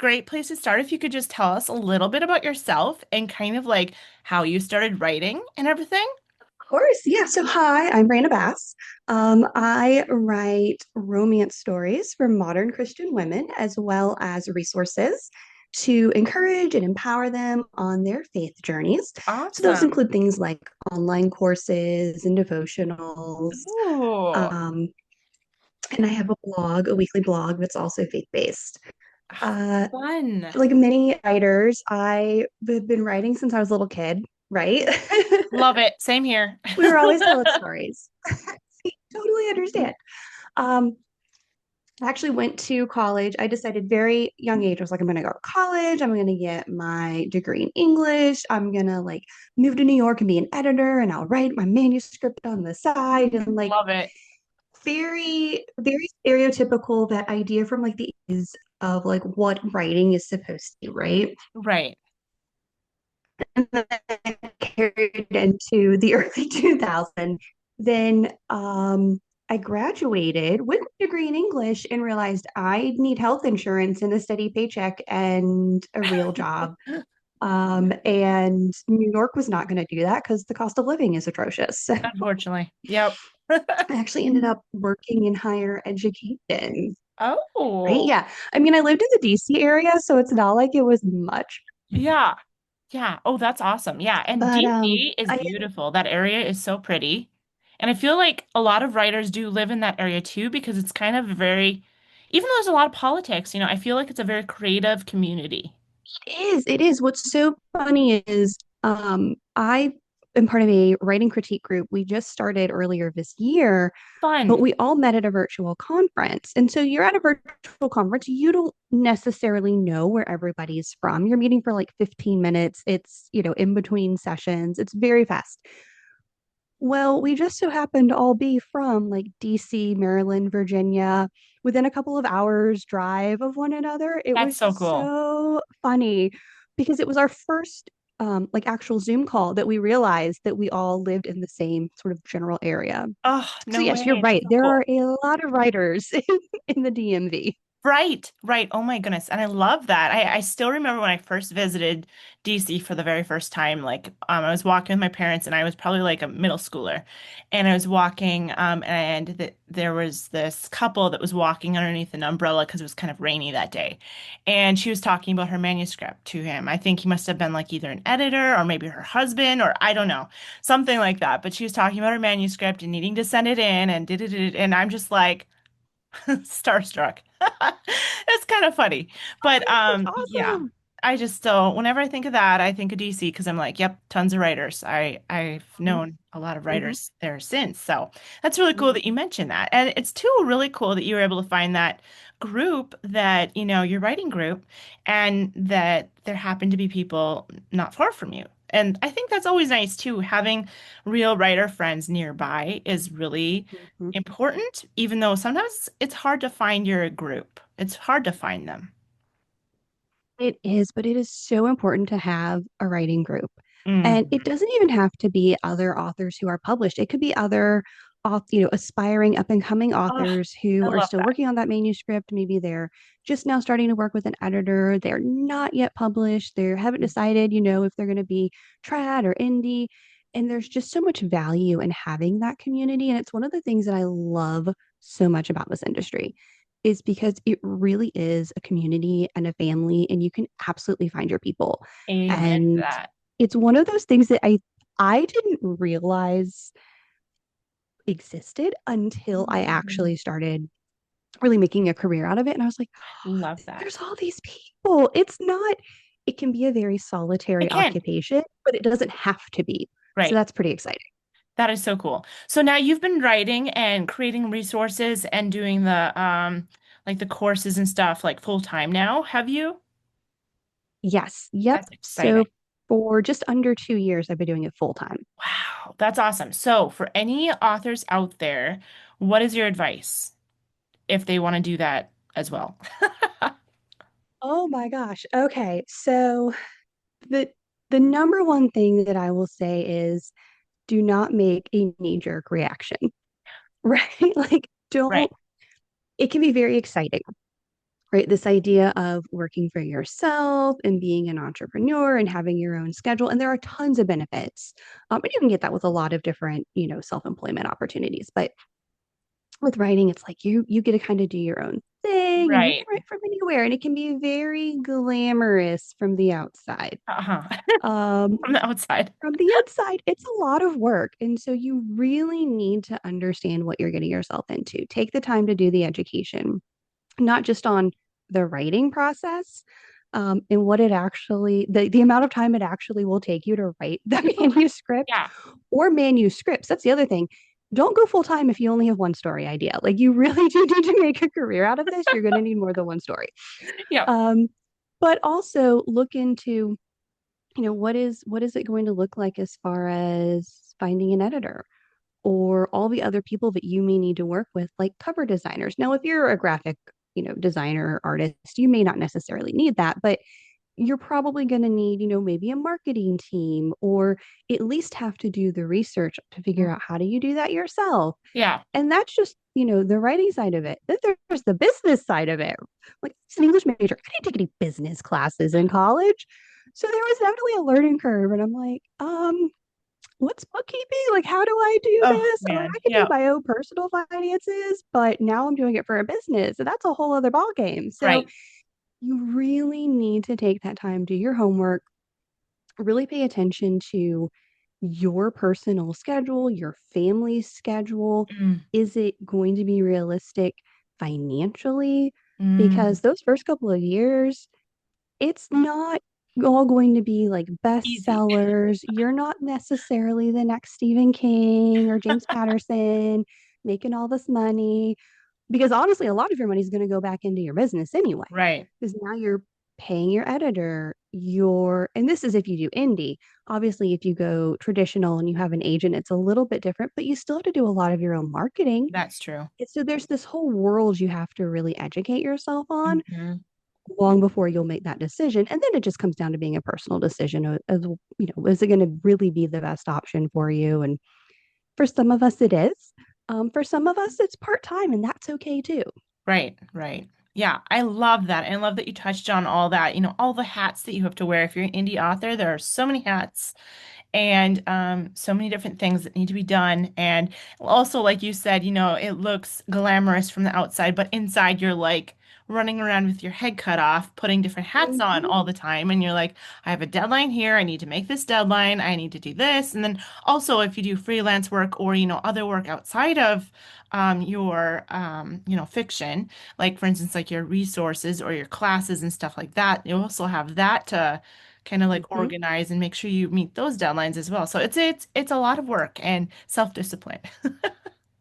great place to start if you could just tell us a little bit about yourself and kind of like how you started writing and everything. Of course, yeah. So, hi, I'm Briana Bass. I write romance stories for modern Christian women as well as resources to encourage and empower them on their faith journeys. So, those Awesome. include things like online courses and devotionals. Ooh, Um, and I have a blog, a weekly blog that's also faith-based. Uh, fun. like many writers, I have been writing since I was a little kid, right? Love it. Same here. We were always telling stories. Totally understand. Um, I actually went to college. I decided very young age. I was like, I'm going to go to college. I'm going to get my degree in English. I'm going to like move to New York and be an editor, and I'll write my manuscript on the side. And like Love it. very, very stereotypical that idea from like the is of like what writing is supposed to be, right? Right. And then carried into the early 2000s. Then I graduated with a degree in English and realized I need health insurance and a steady paycheck and a real job. And New York was not going to do that because the cost of living is atrocious. So Unfortunately. Yep. I actually ended up working in higher education. Right? Oh, Yeah. I mean, I lived in the DC area, so it's not like it was much, yeah. Yeah. Oh, that's awesome. Yeah. And but DC is I beautiful. That area is so pretty. And I feel like a lot of writers do live in that area too because it's kind of very, even though there's a lot of politics, I feel like it's a very creative community. It is. What's so funny is I am part of a writing critique group. We just started earlier this year, but Fun. we all met at a virtual conference. And so you're at a virtual conference, you don't necessarily know where everybody's from. You're meeting for like 15 minutes. It's, in between sessions. It's very fast. Well, we just so happened to all be from like DC, Maryland, Virginia, within a couple of hours drive of one another. It That's was so just cool. so funny because it was our first like actual Zoom call that we realized that we all lived in the same sort of general area. Oh, So no yes, you're way. That's right. so There cool. are a lot of writers in the DMV. Right, right. Oh my goodness. And I love that. I still remember when I first visited DC for the very first time. I was walking with my parents and I was probably like a middle schooler. And I was walking and there was this couple that was walking underneath an umbrella because it was kind of rainy that day. And she was talking about her manuscript to him. I think he must have been like either an editor or maybe her husband or I don't know, something like that. But she was talking about her manuscript and needing to send it in and did it. And I'm just like, starstruck. It's kind of funny. But That's yeah, awesome. I just still whenever I think of that, I think of DC because I'm like, yep, tons of writers. I've known a lot of Mhm, writers there since. So that's really cool mhm. that you mentioned that. And it's too really cool that you were able to find that group that, your writing group and that there happened to be people not far from you. And I think that's always nice too. Having real writer friends nearby is really Mhm. important, even though sometimes it's hard to find your group. It's hard to find them. It is, but it is so important to have a writing group. And Mm. it doesn't even have to be other authors who are published. It could be other, aspiring up and coming Oh, authors I who are love still that. working on that manuscript. Maybe they're just now starting to work with an editor. They're not yet published. They haven't decided, if they're going to be trad or indie. And there's just so much value in having that community. And it's one of the things that I love so much about this industry is because it really is a community and a family, and you can absolutely find your people. Amen to And that. it's one of those things that I didn't realize existed until I actually started really making a career out of it. And I was like, Love that. there's all these people. It's not, it can be a very It solitary can. occupation, but it doesn't have to be. So Right. that's pretty exciting. That is so cool. So now you've been writing and creating resources and doing the like the courses and stuff like full time now, have you? Yes. Yep. That's exciting. So for just under 2 years, I've been doing it full time. Wow, that's awesome. So for any authors out there, what is your advice if they want to do that as well? Oh my gosh. Okay. So the the number one thing that I will say is do not make a knee-jerk reaction, right? Like Right. don't it can be very exciting. right? This idea of working for yourself and being an entrepreneur and having your own schedule. And there are tons of benefits. And you can get that with a lot of different, self-employment opportunities. But with writing, it's like you get to kind of do your own thing and you Right. can write from anywhere. And it can be very glamorous from the outside. Uh-huh. Um, From the outside. from the inside, it's a lot of work. And so you really need to understand what you're getting yourself into. Take the time to do the education, not just on the writing process, and what it actually, the amount of time it actually will take you to write the manuscript Yeah. or manuscripts. That's the other thing. Don't go full time if you only have one story idea. Like you really do need to make a career out of this. You're going to need more than one story. Yep. Um, but also look into, what is it going to look like as far as finding an editor or all the other people that you may need to work with, like cover designers. Now, if you're a graphic, designer or artist, you may not necessarily need that, but you're probably going to need, maybe a marketing team or at least have to do the research to figure out how do you do that yourself. Yeah. And that's just, the writing side of it. Then there's the business side of it. Like, it's an English major. I didn't take any business classes in college. So there was definitely a learning curve. And I'm like, what's bookkeeping? Like, how do I do Oh this? Or man. I could do Yeah. my own personal finances, but now I'm doing it for a business. So that's a whole other ball game. So Right. you really need to take that time, do your homework, really pay attention to your personal schedule, your family's schedule. Mm, Is it going to be realistic financially? mm. Because those first couple of years, it's not all going to be like Easy. bestsellers. You're not necessarily the next Stephen King or James Patterson making all this money because honestly, a lot of your money is going to go back into your business anyway. Right. Because now you're paying your editor, and this is if you do indie. Obviously, if you go traditional and you have an agent, it's a little bit different, but you still have to do a lot of your own marketing. That's true. So there's this whole world you have to really educate yourself on Hmm. long before you'll make that decision. And then it just comes down to being a personal decision as is it going to really be the best option for you? And for some of us, it is. For some of us, it's part time, and that's okay too. Right, right. Yeah, I love that. And I love that you touched on all that, all the hats that you have to wear. If you're an indie author, there are so many hats and so many different things that need to be done. And also, like you said, it looks glamorous from the outside, but inside you're like running around with your head cut off, putting different hats on Mhm. all the time. And you're like, I have a deadline here. I need to make this deadline. I need to do this. And then also, if you do freelance work or, other work outside of your, fiction, like for instance, like your resources or your classes and stuff like that, you also have that to kind of like Mhm. organize and make sure you meet those deadlines as well. So it's a lot of work and self-discipline.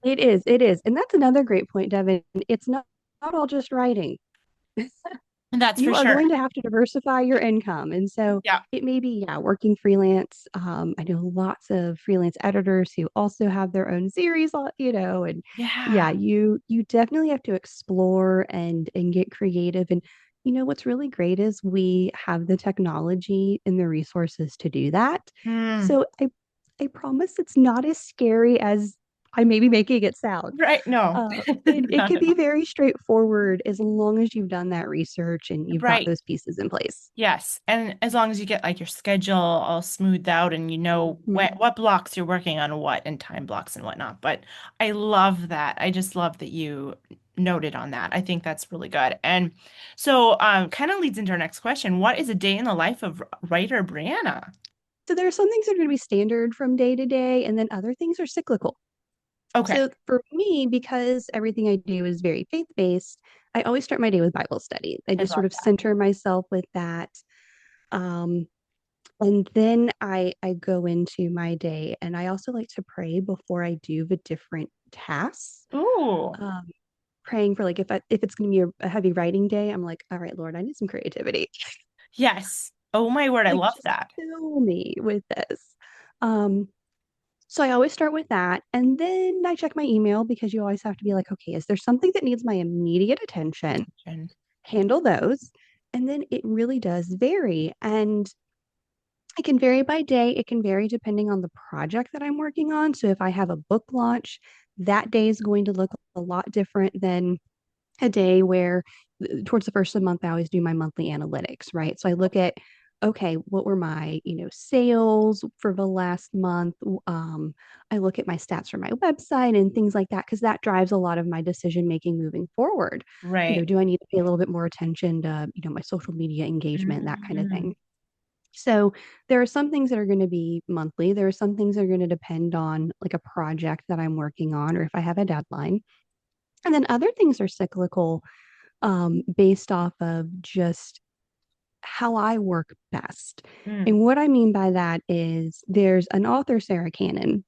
It is. And that's another great point, Devin. It's not all just writing. And that's for You are sure. going to have to diversify your income. And so Yeah. it may be, yeah, working freelance. I know lots of freelance editors who also have their own series, and yeah, Yeah. you definitely have to explore and get creative. And what's really great is we have the technology and the resources to do that. Hmm. So I promise it's not as scary as I may be making it sound. Right. No. It Not could at be all. very straightforward as long as you've done that research and you've got Right. those pieces in place. Yes. And as long as you get like your schedule all smoothed out and you know Mhm. what blocks you're working on what and time blocks and whatnot. But I love that. I just love that you noted on that. I think that's really good. And so kind of leads into our next question. What is a day in the life of writer Brianna? So there are some things that are going to be standard from day to day, and then other things are cyclical. Okay. So for me, because everything I do is very faith based, I always start my day with Bible study. I I just sort love of that. center myself with that. Um, and then I go into my day, and I also like to pray before I do the different tasks. Ooh. Um, Praying for like if it's going to be a heavy writing day, I'm like, all right, Lord, I need some creativity. Yes. Oh my word, I Like love just that. fill me with this. Um, so I always start with that, and then I check my email because you always have to be like, okay, is there something that needs my immediate attention? Attention. Handle those, and then it really does vary, and it can vary by day. It can vary depending on the project that I'm working on. So if I have a book launch, that day is going to look a lot different than a day where towards the first of the month, I always do my monthly analytics, right? So I look at, okay, what were my, sales for the last month? I look at my stats for my website and things like that, because that drives a lot of my decision making moving forward. Right. Do I need to pay a little bit more attention to, my social media engagement, that kind of Mhm. thing? So there are some things that are going to be monthly. There are some things that are going to depend on like a project that I'm working on or if I have a deadline. And then other things are cyclical, based off of just how I work best. Mm. And what I mean by that is there's an author, Sarah Cannon,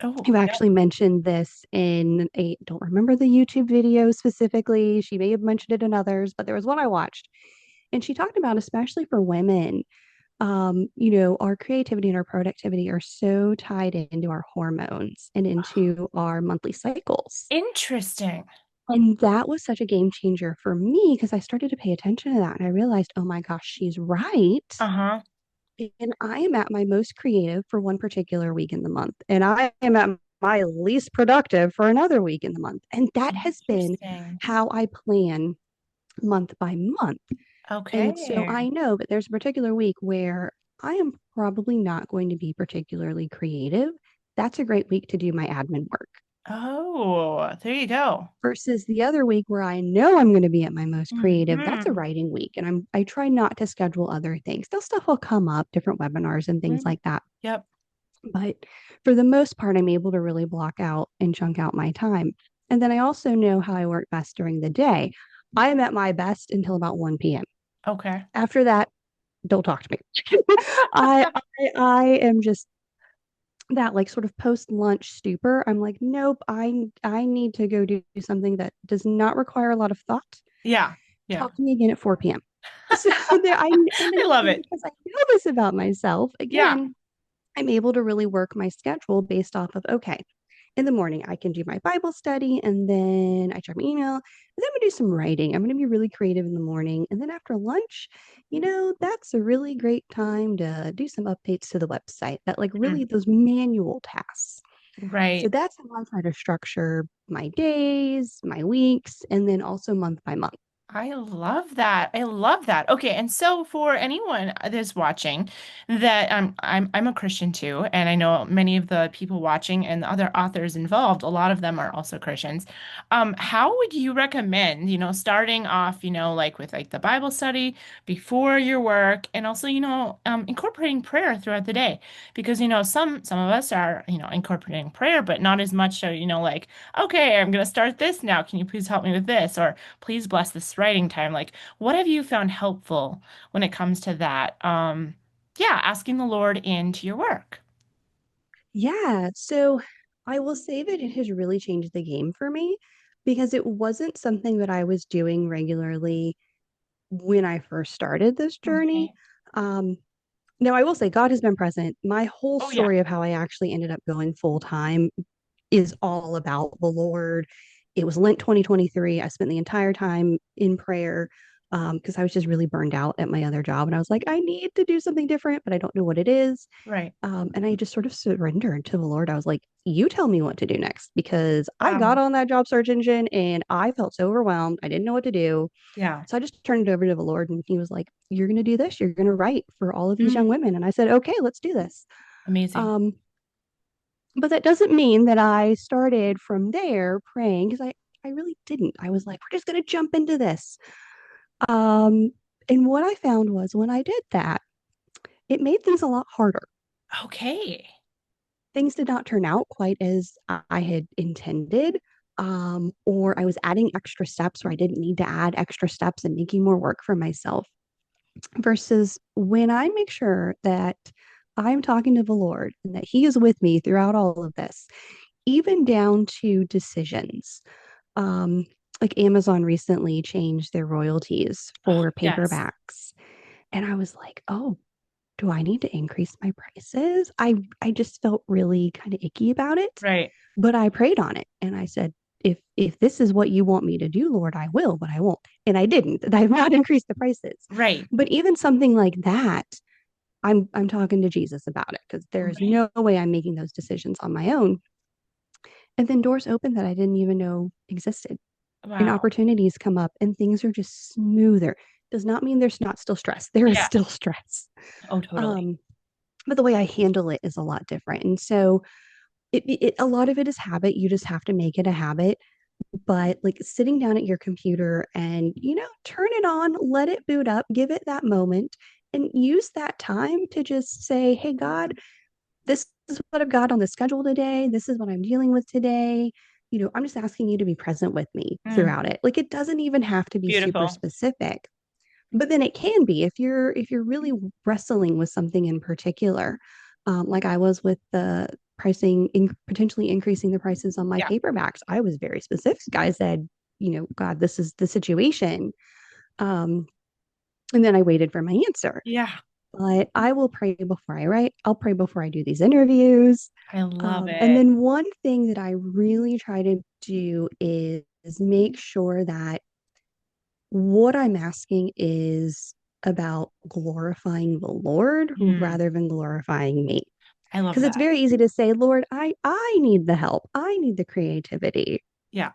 Oh, who yep. actually mentioned this in a, don't remember the YouTube video specifically. She may have mentioned it in others, but there was one I watched. And she talked about, especially for women, our creativity and our productivity are so tied into our hormones and into our monthly cycles. Interesting. And that was such a game changer for me because I started to pay attention to that and I realized, oh my gosh, she's right. Uh-huh. And I am at my most creative for one particular week in the month. And I am at my least productive for another week in the month. And that has been Interesting. how I plan month by month. And so Okay. I know that there's a particular week where I am probably not going to be particularly creative. That's a great week to do my admin work Oh, there you go. versus the other week where I know I'm going to be at my most creative. That's a Hmm. writing week. And I try not to schedule other things. Still stuff will come up, different webinars and things Mm. like that. Yep. But for the most part, I'm able to really block out and chunk out my time. And then I also know how I work best during the day. I am at my best until about 1 p.m. Okay. After that, don't talk to me. I am just that like sort of post lunch stupor. I'm like, nope, I need to go do something that does not require a lot of thought. Yeah. Yeah. Talk to me again at 4 p.m. So there I love and it. because I know this about myself, Yeah. again, I'm able to really work my schedule based off of, okay, in the morning, I can do my Bible study and then I check my email. And then I'm going to do some writing. I'm going to be really creative in the morning. And then after lunch, that's a really great time to do some updates to the website that, like, Mm. really those manual tasks. So Right. that's how I try to structure my days, my weeks, and then also month by month. I love that. I love that. Okay, and so for anyone that's watching, that I'm a Christian too, and I know many of the people watching and the other authors involved, a lot of them are also Christians. How would you recommend, starting off, like with like the Bible study before your work, and also, incorporating prayer throughout the day? Because, some of us are, incorporating prayer, but not as much so, like, okay, I'm gonna start this now. Can you please help me with this? Or please bless this writing time. Like, what have you found helpful when it comes to that? Yeah, asking the Lord into your work. Yeah. So I will say that it has really changed the game for me because it wasn't something that I was doing regularly when I first started this journey. Okay. Um, now, I will say God has been present. My whole Oh yeah. story of how I actually ended up going full time is all about the Lord. It was Lent 2023. I spent the entire time in prayer because I was just really burned out at my other job. And I was like, I need to do something different, but I don't know what it is. Right. And I just sort of surrendered to the Lord. I was like, you tell me what to do next because I got Wow. on that job search engine and I felt so overwhelmed. I didn't know what to do. Yeah. So I just turned it over to the Lord and he was like, you're going to do this. You're going to write for all of these young Mm, women. And I said, okay, let's do this. amazing. Um, but that doesn't mean that I started from there praying because I really didn't. I was like, we're just going to jump into this. Um, and what I found was when I did that, it made things a lot harder. Okay. Things did not turn out quite as I had intended. Or I was adding extra steps where I didn't need to add extra steps and making more work for myself. Versus when I make sure that I'm talking to the Lord and that He is with me throughout all of this, even down to decisions. Um, like Amazon recently changed their royalties Oh, for yes. paperbacks. And I was like, oh, do I need to increase my prices? I just felt really kind of icky about it, Right. but I prayed on it and I said, if this is what you want me to do, Lord, I will, but I won't. And I didn't. I've not increased the prices. Right. But even something like that, I'm talking to Jesus about it because there is Right. no way I'm making those decisions on my own. And then doors open that I didn't even know existed. and Wow. opportunities come up and things are just smoother. Does not mean there's not still stress. There is Yeah. still stress. Oh, totally. Um, but the way I handle it is a lot different. And so a lot of it is habit. You just have to make it a habit. But like sitting down at your computer and, turn it on, let it boot up, give it that moment, and use that time to just say, hey, God, this is what I've got on the schedule today. This is what I'm dealing with today. I'm just asking you to be present with me Mm, throughout it. Like it doesn't even have to be super beautiful. specific, but then it can be if you're really wrestling with something in particular, like I was with the potentially increasing the prices on my Yeah. paperbacks. I was very specific. I said, God, this is the situation. um, and then I waited for my answer. Yeah. But I will pray before I write. I'll pray before I do these interviews. I love And it. then one thing that I really try to do is make sure that what I'm asking is about glorifying the Lord Mm, rather than glorifying me. I love Because it's that. very easy to say, Lord, I need the help. I need the creativity. Yeah.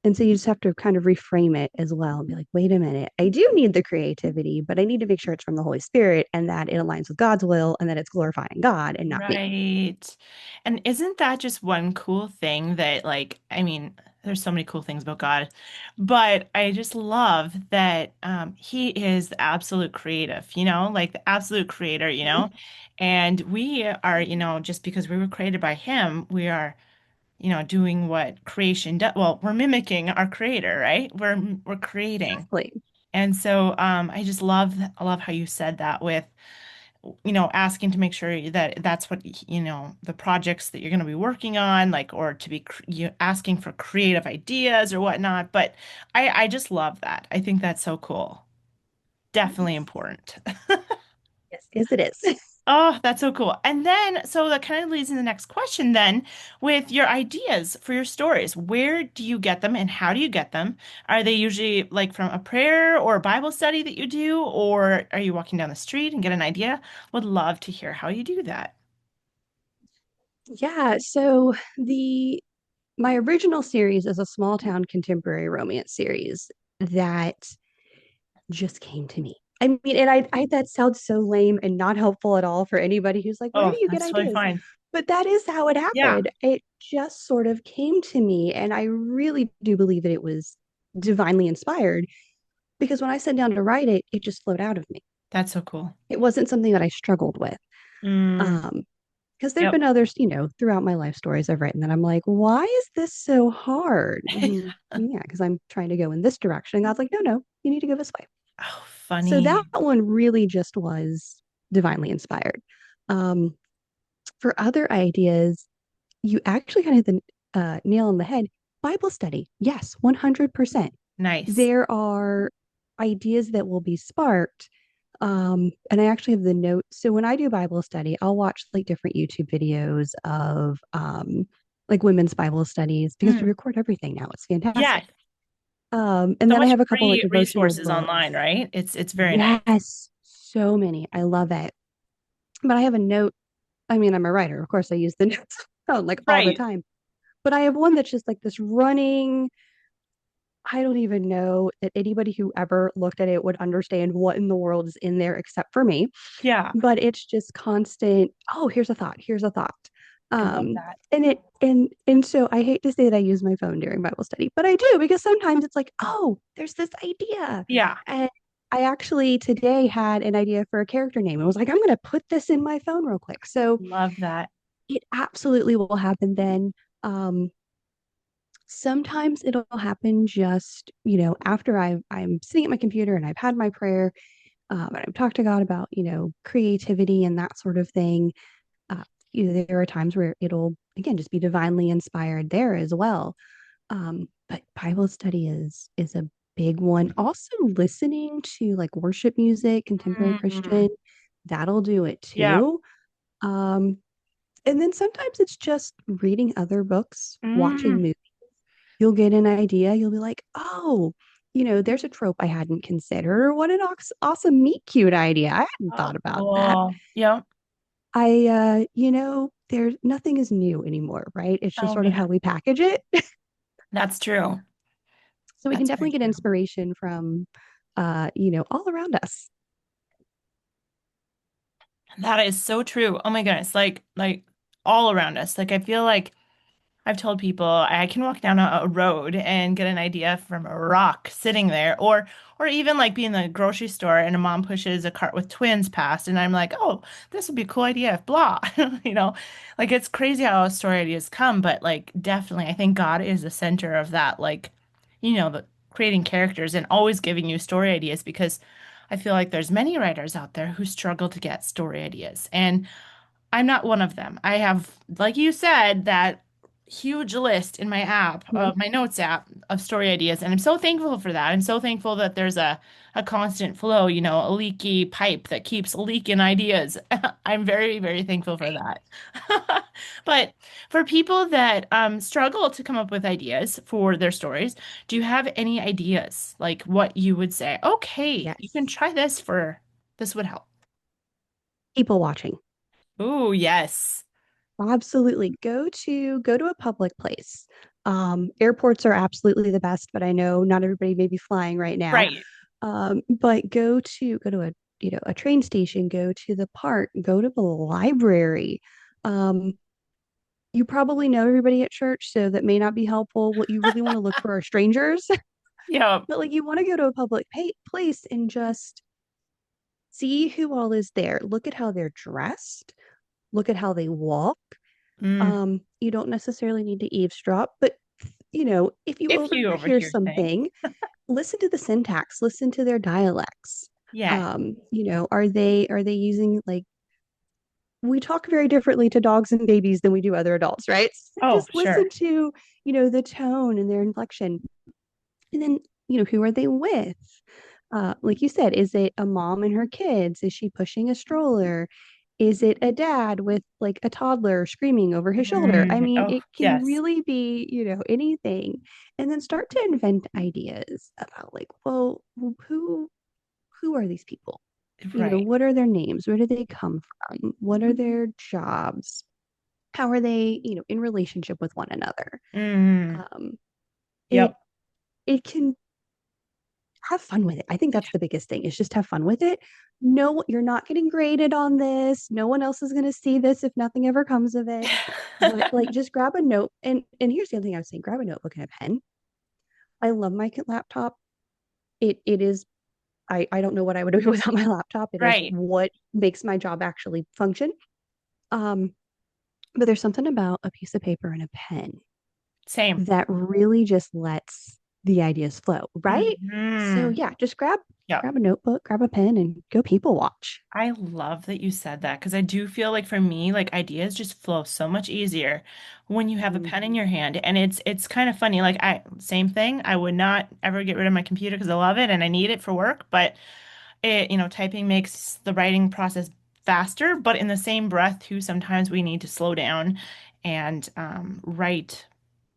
And so you just have to kind of reframe it as well and be like, wait a minute, I do need the creativity, but I need to make sure it's from the Holy Spirit and that it aligns with God's will and that it's glorifying God and not me. Right. And isn't that just one cool thing that, like, I mean, there's so many cool things about God, but I just love that he is the absolute creative, like the absolute creator, and we are, just because we were created by him, we are, doing what creation does. Well, we're mimicking our creator, right? We're creating. Exactly. And so I just love how you said that with asking to make sure that that's what, the projects that you're going to be working on, like, or to be asking for creative ideas or whatnot. But I just love that. I think that's so cool. Definitely important. Yes, yes, it is. Oh, that's so cool. And then, so that kind of leads in the next question then with your ideas for your stories. Where do you get them and how do you get them? Are they usually like from a prayer or a Bible study that you do, or are you walking down the street and get an idea? Would love to hear how you do that. Yeah. So the my original series is a small town contemporary romance series that just came to me. I mean, and I that sounds so lame and not helpful at all for anybody who's like, where do Oh, you get that's totally ideas? fine. But that is how it Yeah, happened. It just sort of came to me. And I really do believe that it was divinely inspired because when I sat down to write it, it just flowed out of me. that's so cool. It wasn't something that I struggled with. Mm, Um, because there have yep. been others, throughout my life stories I've written that I'm like, why is this so hard? Yeah, because I'm trying to go in this direction. And God's like, no, no, you need to go this way. Oh, So that funny. one really just was divinely inspired. Um, for other ideas, you actually kind of hit the nail on the head. Bible study. Yes, 100%. Nice. There are ideas that will be sparked. And I actually have the note. So when I do Bible study, I'll watch like different YouTube videos of like women's Bible studies because we Mm, record everything now. It's yeah, fantastic. And so then I much have a couple like free devotional resources online, books. right? It's very nice. Yes, so many. I love it. But I have a note. I mean, I'm a writer. Of course, I use the notes like all the Right. time. But I have one that's just like this running. I don't even know that anybody who ever looked at it would understand what in the world is in there except for me. Yeah, But it's just constant. Oh, here's a thought. Here's a thought. I love that. And so I hate to say that I use my phone during Bible study, but I do because sometimes it's like, oh, there's this idea. Yeah, And I actually today had an idea for a character name. I was like, I'm going to put this in my phone real quick. So love that. it absolutely will happen then. Um, Sometimes it'll happen just, after I'm sitting at my computer and I've had my prayer, and I've talked to God about, creativity and that sort of thing. Uh, there are times where it'll again just be divinely inspired there as well. But Bible study is a big one. Also, listening to like worship music, contemporary Mm, Christian, that'll do it yeah. too. Um, and then sometimes it's just reading other books, watching Mm, movies. You'll get an idea. You'll be like, oh, there's a trope I hadn't considered. What an awesome meet cute idea. I hadn't oh, thought about that. cool. Yeah. There's nothing is new anymore, right? It's just Oh sort of how man, we package it. that's true. So we can That's very definitely get true. inspiration from, all around us. That is so true. Oh my goodness. Like all around us. Like I feel like I've told people I can walk down a road and get an idea from a rock sitting there, or even like be in the grocery store and a mom pushes a cart with twins past, and I'm like, oh, this would be a cool idea if blah, you know, like it's crazy how story ideas come, but like definitely, I think God is the center of that, like, the creating characters and always giving you story ideas because I feel like there's many writers out there who struggle to get story ideas, and I'm not one of them. I have, like you said, that huge list in my app, Mhm. of my notes app of story ideas, and I'm so thankful for that. I'm so thankful that there's a constant flow, a leaky pipe that keeps leaking ideas. I'm very, very thankful for that. But for people that struggle to come up with ideas for their stories, do you have any ideas like what you would say? Okay, you can Yes. try this for this would help. People watching. Oh, yes. Absolutely. Go to a public place. Airports are absolutely the best, but I know not everybody may be flying right now. Right. But go to a train station, go to the park, go to the library. Um, you probably know everybody at church, so that may not be helpful. What you really want to look for are strangers, Yeah. but like you want to go to a public place and just see who all is there. Look at how they're dressed. Look at how they walk. Mm. You don't necessarily need to eavesdrop, but if you If you overhear overhear things. something, listen to the syntax, listen to their dialects. Yeah. Are they using, like, we talk very differently to dogs and babies than we do other adults, right? So Oh, just listen sure. to, the tone and their inflection. And then, who are they with? Like you said, is it a mom and her kids? Is she pushing a stroller? Is it a dad with like a toddler screaming over his shoulder? I mean, Oh, it can yes. really be, anything. And then start to invent ideas about, like, well, who are these people? Right. What are their names? Where do they come from? What are their jobs? How are they, in relationship with one another? Mm. Um, it Yep. it can have fun with it. I think that's the biggest thing is just have fun with it. No, you're not getting graded on this. No one else is going to see this if nothing ever comes of it. But like just grab a note and here's the other thing I was saying, grab a notebook and a pen. I love my laptop. It is I don't know what I would do without my laptop. It is Right. what makes my job actually function. Um, but there's something about a piece of paper and a pen Same. that really just lets the ideas flow, right? So Hmm. yeah, just grab Yep. grab a notebook, grab a pen, and go people watch. I love that you said that because I do feel like for me, like ideas just flow so much easier when you have a pen in Mhm. your hand. And it's kind of funny. Like same thing. I would not ever get rid of my computer because I love it and I need it for work, but typing makes the writing process faster, but in the same breath, too, sometimes we need to slow down and write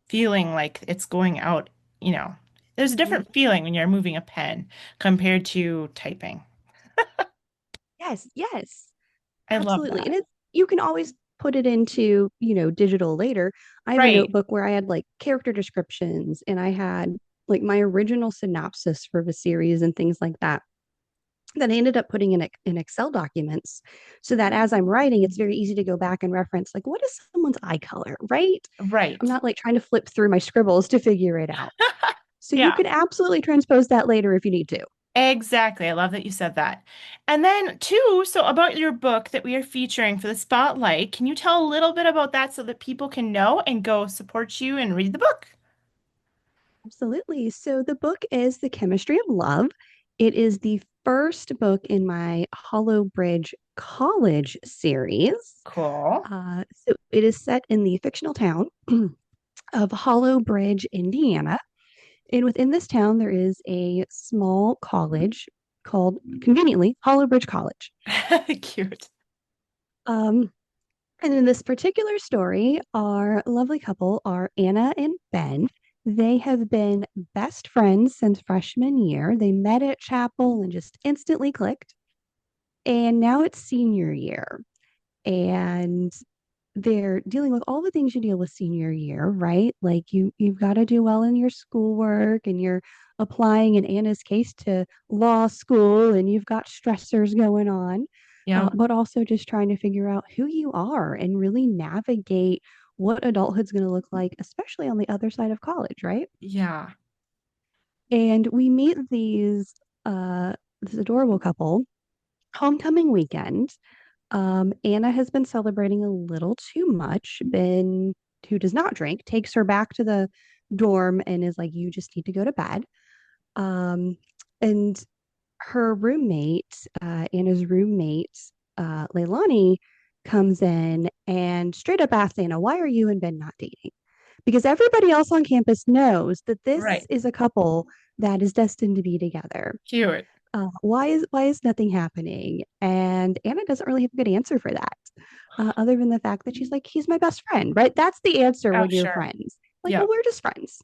feeling like it's going out, you know. There's a Mhm. different feeling when you're moving a pen compared to typing. Yes, yes, I love absolutely. that. And you can always put it into, digital later. I have a Right, notebook where I had like character descriptions and I had like my original synopsis for the series and things like that. That I ended up putting in Excel documents so that as I'm writing, it's very easy to go back and reference, like, what is someone's eye color, right? I'm right. not like trying to flip through my scribbles to figure it out. So you Yeah, can absolutely transpose that later if you need to. exactly. I love that you said that. And then, too, so about your book that we are featuring for the spotlight, can you tell a little bit about that so that people can know and go support you and read the book? Absolutely. So the book is The Chemistry of Love. It is the first book in my Hollow Bridge College series. Cool. So it is set in the fictional town of Hollow Bridge, Indiana. And within this town, there is a small college called, conveniently, Hollow Bridge College. Cute. Um, and in this particular story, our lovely couple are Anna and Ben. They have been best friends since freshman year. They met at chapel and just instantly clicked. And now it's senior year. And they're dealing with all the things you deal with senior year, right? Like you've got to do well in your schoolwork and you're applying in Anna's case to law school and you've got stressors going on. Yeah. But also just trying to figure out who you are and really navigate what adulthood's going to look like, especially on the other side of college, right? Yeah. And we meet this adorable couple homecoming weekend. Anna has been celebrating a little too much. Ben, who does not drink, takes her back to the dorm and is like, "You just need to go to bed." Um, and her roommate, Anna's roommate, Leilani, comes in and straight up asks Anna, "Why are you and Ben not dating?" Because everybody else on campus knows that this Right. is a couple that is destined to be together. Cute. Why is nothing happening? And Anna doesn't really have a good answer for that, other than the fact that she's like, he's my best friend, right? That's the answer Oh, when you're sure. friends. Like, well, Yep. we're just friends.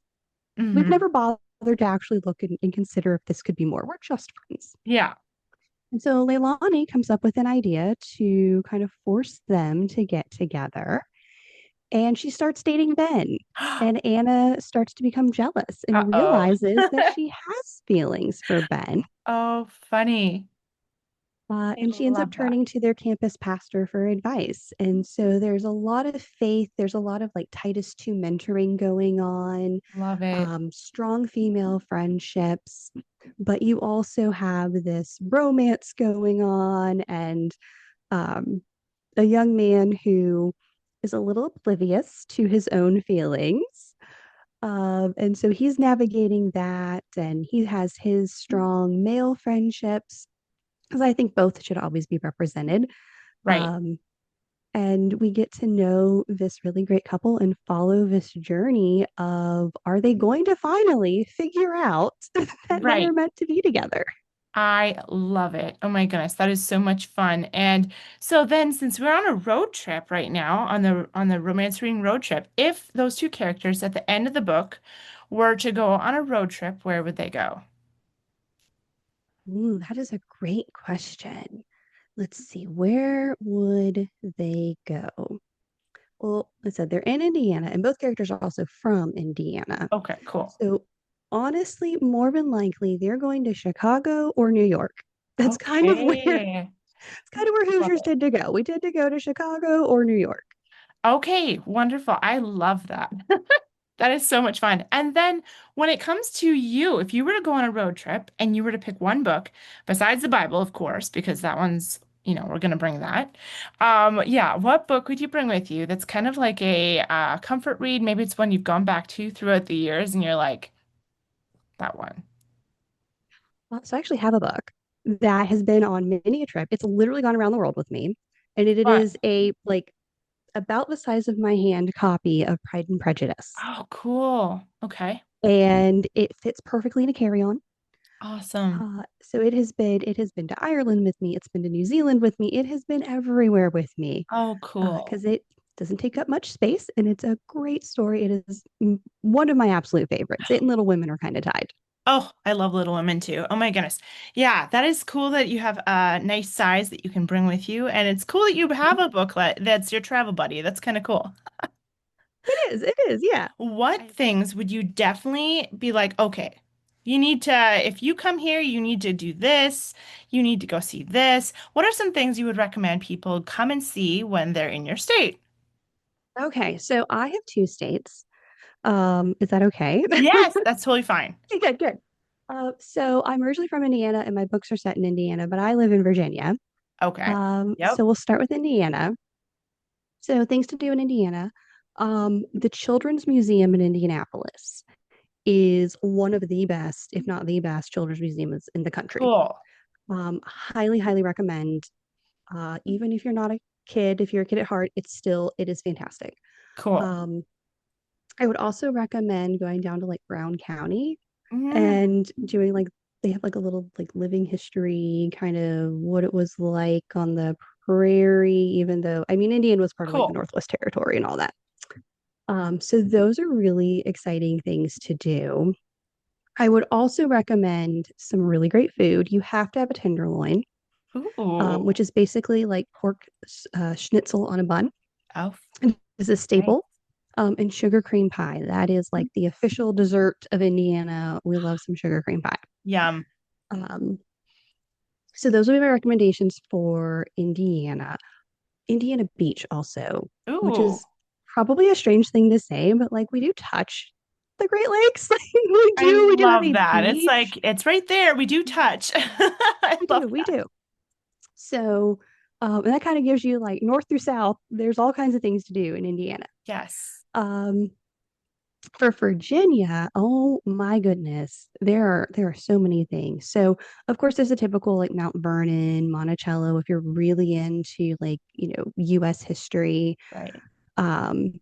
We've Hmm. never bothered to actually look and consider if this could be more. We're just friends. Yeah. And so Leilani comes up with an idea to kind of force them to get together. And she starts dating Ben. And Anna starts to become jealous and Uh-oh. realizes that she has feelings for Ben. Oh, funny. I And she ends up love that. turning to their campus pastor for advice. And so there's a lot of faith, there's a lot of like Titus 2 mentoring going on, Love it. strong female friendships, but you also have this romance going on and um, a young man who is a little oblivious to his own feelings. And so he's navigating that, and he has his strong male friendships because I think both should always be represented. Right. Um, and we get to know this really great couple and follow this journey of are they going to finally figure out that they are Right. meant to be together? I love it. Oh my goodness, that is so much fun. And so then since we're on a road trip right now, on the romance reading road trip, if those two characters at the end of the book were to go on a road trip, where would they go? Ooh, that is a great question. Let's see, where would they go? Well, I said they're in Indiana, and both characters are also from Indiana. Okay, cool. So honestly, more than likely, they're going to Chicago or New York. That's kind of where Okay. it's kind of where Love Hoosiers it. tend to go. We tend to go to Chicago or New York. Okay, wonderful. I love that. That is so much fun. And then when it comes to you, if you were to go on a road trip and you were to pick one book, besides the Bible, of course, because that one's, we're going to bring that. Yeah, what book would you bring with you that's kind of like a comfort read? Maybe it's one you've gone back to throughout the years and you're like, that one. So I actually have a book that has been on many a trip. It's literally gone around the world with me. And it What? is a like about the size of my hand copy of Pride and Prejudice. Oh, cool. Okay. And it fits perfectly in a carry-on. Awesome. So it has been to Ireland with me. It's been to New Zealand with me. It has been everywhere with me Oh, cool. because it doesn't take up much space and it's a great story. It is one of my absolute favorites. It and Little Women are kind of tied. Oh, I love Little Women too. Oh my goodness. Yeah, that is cool that you have a nice size that you can bring with you. And it's cool that you have a booklet that's your travel buddy. That's kind of cool. It is. It is. Yeah. What things would you definitely be like, okay, if you come here, you need to do this, you need to go see this. What are some things you would recommend people come and see when they're in your state? Okay. So I have two states. Is that okay? Yes, that's totally fine. Okay, good, good. So I'm originally from Indiana and my books are set in Indiana, but I live in Virginia. Okay. So Yep. we'll start with Indiana. So things to do in Indiana. The Children's Museum in Indianapolis is one of the best, if not the best, children's museums in the country. Cool. Highly, highly recommend. Even if you're not a kid, if you're a kid at heart, it is fantastic. Cool. Um, I would also recommend going down to like Brown County Mm, and doing like they have like a little like living history kind of what it was like on the prairie, even though I mean Indian was part of like the cool. Northwest Territory and all that. So those are really exciting things to do. I would also recommend some really great food. You have to have a tenderloin, Ooh. which is basically like pork schnitzel on a bun. Oh, Is a nice. staple. And sugar cream pie. That is like the official dessert of Indiana. We love some sugar cream pie. Yum. Um, so those would be my recommendations for Indiana. Indiana Beach also, which Ooh, is probably a strange thing to say, but like we do touch the Great Lakes. Like I we do have love a that. It's beach. like it's right there. We do touch. I love We that. do. So, and that kind of gives you like north through south. There's all kinds of things to do in Indiana. Yes. Um, for Virginia, oh my goodness, there are so many things. So, of course, there's a typical like Mount Vernon, Monticello. If you're really into like U.S. history, Right. um,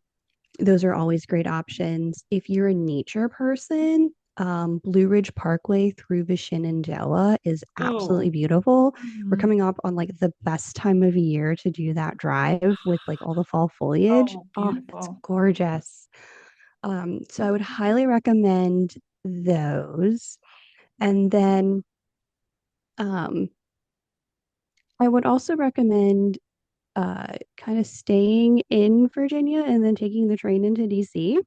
those are always great options. If you're a nature person, Blue Ridge Parkway through the Shenandoah is absolutely Ooh. beautiful. We're Mhm. coming up on like the best time of year to do that drive with like all the fall foliage. Oh, Oh, it's beautiful. gorgeous. So I would highly recommend those. And then um, I would also recommend kind of staying in Virginia and then taking the train into DC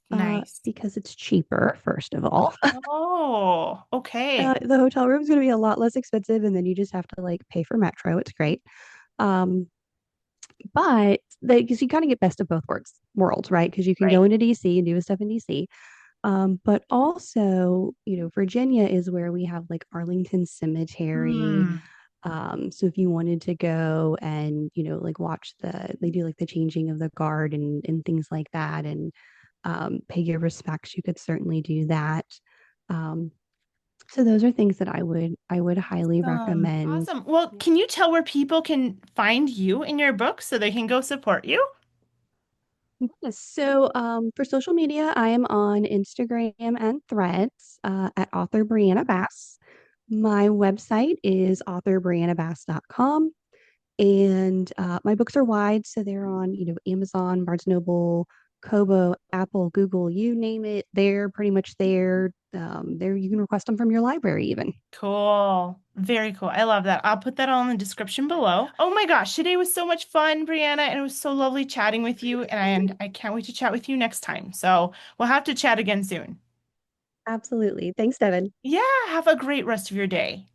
Nice. because it's cheaper, first of all. Oh, okay. The hotel room is going to be a lot less expensive, and then you just have to like pay for metro. It's great. Um, but because you kind of get best of both worlds, right? Because you can go Right. into DC and do stuff in DC. But also, Virginia is where we have like Arlington Cemetery. Hmm. So if you wanted to go and, like watch they do like the changing of the guard and things like that and pay your respects, you could certainly do that. Um, so those are things that I would highly recommend. Awesome. Well, can you tell where people can find you in your book so they can go support you? Yes. So for social media, I am on Instagram and Threads at author Briana Bass. My website is authorbrianabass.com. And my books are wide, so they're on, Amazon, Barnes Noble, Kobo, Apple, Google, you name it. They're pretty much there. There you can request them from your library even. Cool. Very cool. I love that. I'll put that all in the description below. Oh my gosh, today was so much fun, Brianna, and it was so lovely chatting with you, and I can't wait to chat with you next time. So we'll have to chat again soon. Absolutely. Thanks, Devin. Yeah, have a great rest of your day.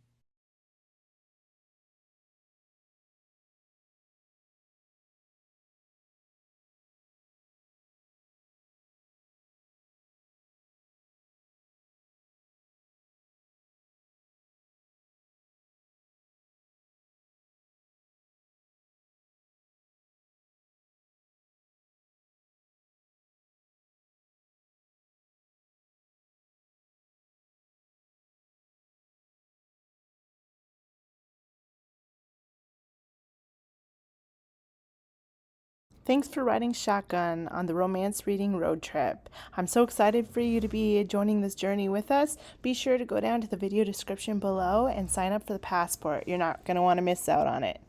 Thanks for riding shotgun on the romance reading road trip. I'm so excited for you to be joining this journey with us. Be sure to go down to the video description below and sign up for the passport. You're not going to want to miss out on it.